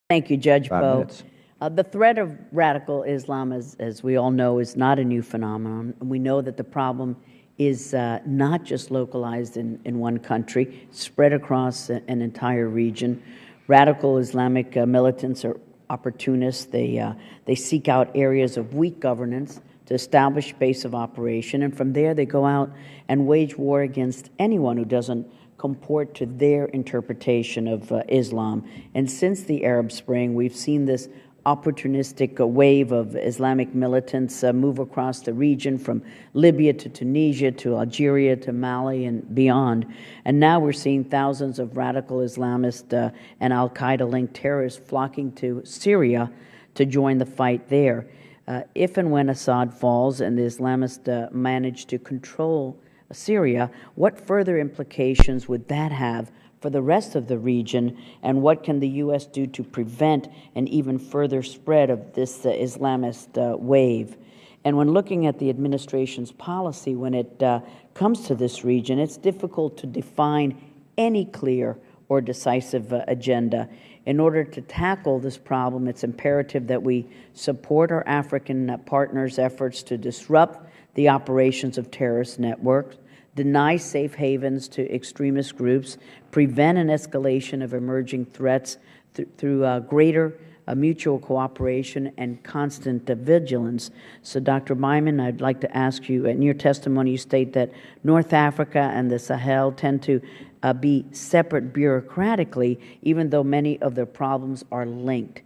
Thank you, Judge 5 Bo. minutes. The threat of radical Islam, as we all know, is not a new phenomenon. We know that the problem is not just localized in one country, spread across an entire region. Radical Islamic militants are opportunists. They seek out areas of weak governance to establish base of operation, and from there they go out and wage war against anyone who doesn't comport to their interpretation of Islam. And since the Arab Spring, we've seen this opportunistic wave of Islamic militants move across the region from Libya to Tunisia to Algeria to Mali and beyond. And now we're seeing thousands of radical Islamist and al-Qaeda-linked terrorists flocking to Syria to join the fight there. If and when Assad falls and the Islamists manage to control Syria, what further implications would that have for the rest of the region, and what can the U.S. do to prevent an even further spread of this Islamist wave? And when looking at the administration's policy when it comes to this region, it's difficult to define any clear or decisive agenda. In order to tackle this problem, it's imperative that we support our African partners' efforts to disrupt the operations of terrorist networks, deny safe havens to extremist groups, prevent an escalation of emerging threats through greater mutual cooperation and constant vigilance. So, Dr. Byman, I'd like to ask you, in your testimony, you state that North Africa and the Sahel tend to be separate bureaucratically, even though many of their problems are linked.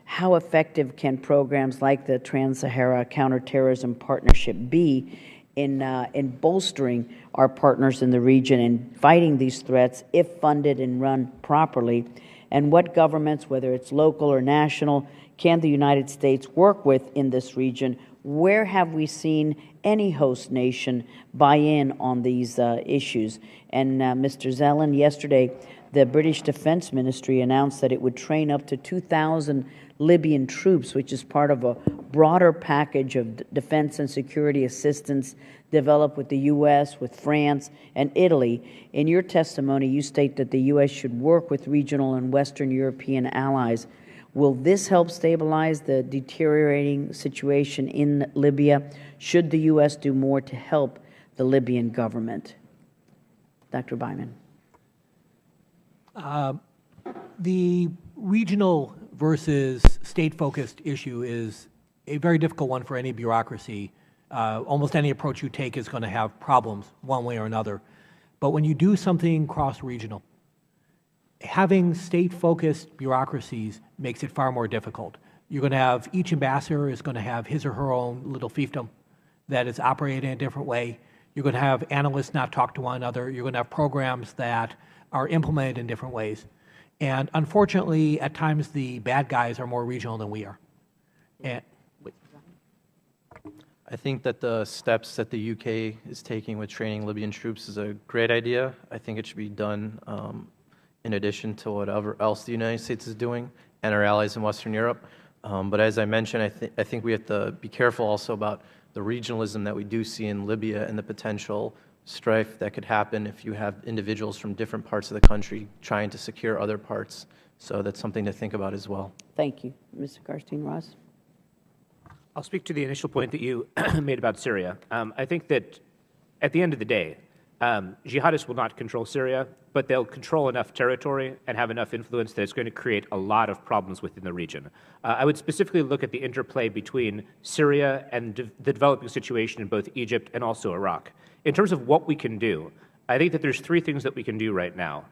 How effective can programs like the Trans-Sahara Counterterrorism Partnership be in bolstering our partners in the region and fighting these threats if funded and run properly? And what governments, whether it's local or national, can the United States work with in this region? Where have we seen any host nation buy in on these issues? And Mr. Zelen, yesterday, the British Defense Ministry announced that it would train up to 2,000 Libyan troops, which is part of a broader package of defense and security assistance developed with the U.S., with France, and Italy. In your testimony, you state that the U.S. should work with regional and Western European allies. Will this help stabilize the deteriorating situation in Libya? Should the U.S. do more to help the Libyan government? Dr. Byman. The regional versus state-focused issue is a very difficult one for any bureaucracy. Almost any approach you take is going to have problems one way or another. But when you do something cross-regional, having state-focused bureaucracies makes it far more difficult. You're going to have, each ambassador is going to have his or her own little fiefdom that is operating in a different way. You're going to have analysts not talk to one another. You're going to have programs that are implemented in different ways. And unfortunately, at times, the bad guys are more regional than we are. And I think that the steps that the UK is taking with training Libyan troops is a great idea. I think it should be done in addition to whatever else the United States is doing and our allies in Western Europe. But as I mentioned, I think we have to be careful also about the regionalism that we do see in Libya and the potential strife that could happen if you have individuals from different parts of the country trying to secure other parts. So that's something to think about as well. Thank you. Mr. Karstein-Ross. I'll speak to the initial point that you made about Syria. I think that at the end of the day, jihadists will not control Syria, but they'll control enough territory and have enough influence that it's going to create a lot of problems within the region. I would specifically look at the interplay between Syria and the developing situation in both Egypt and also Iraq. In terms of what we can do, I think that there's three things that we can do right now.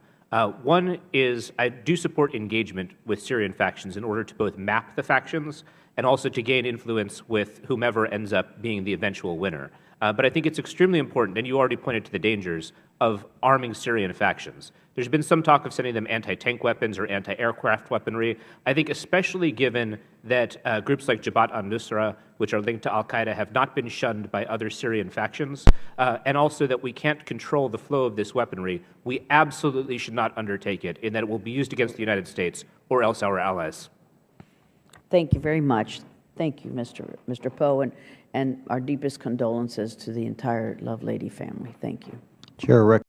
One is I do support engagement with Syrian factions in order to both map the factions and also to gain influence with whomever ends up being the eventual winner. But I think it's extremely important, and you already pointed to the dangers of arming Syrian factions. There's been some talk of sending them anti-tank weapons or anti-aircraft weaponry. I think especially given that groups like Jabhat al-Nusra, which are linked to al-Qaeda, have not been shunned by other Syrian factions, and also that we can't control the flow of this weaponry, we absolutely should not undertake it, in that it will be used against the United States or else our allies. Thank you very much. Thank you, Mr. Poe, and our deepest condolences to the entire Lovelady family. Thank you. Chair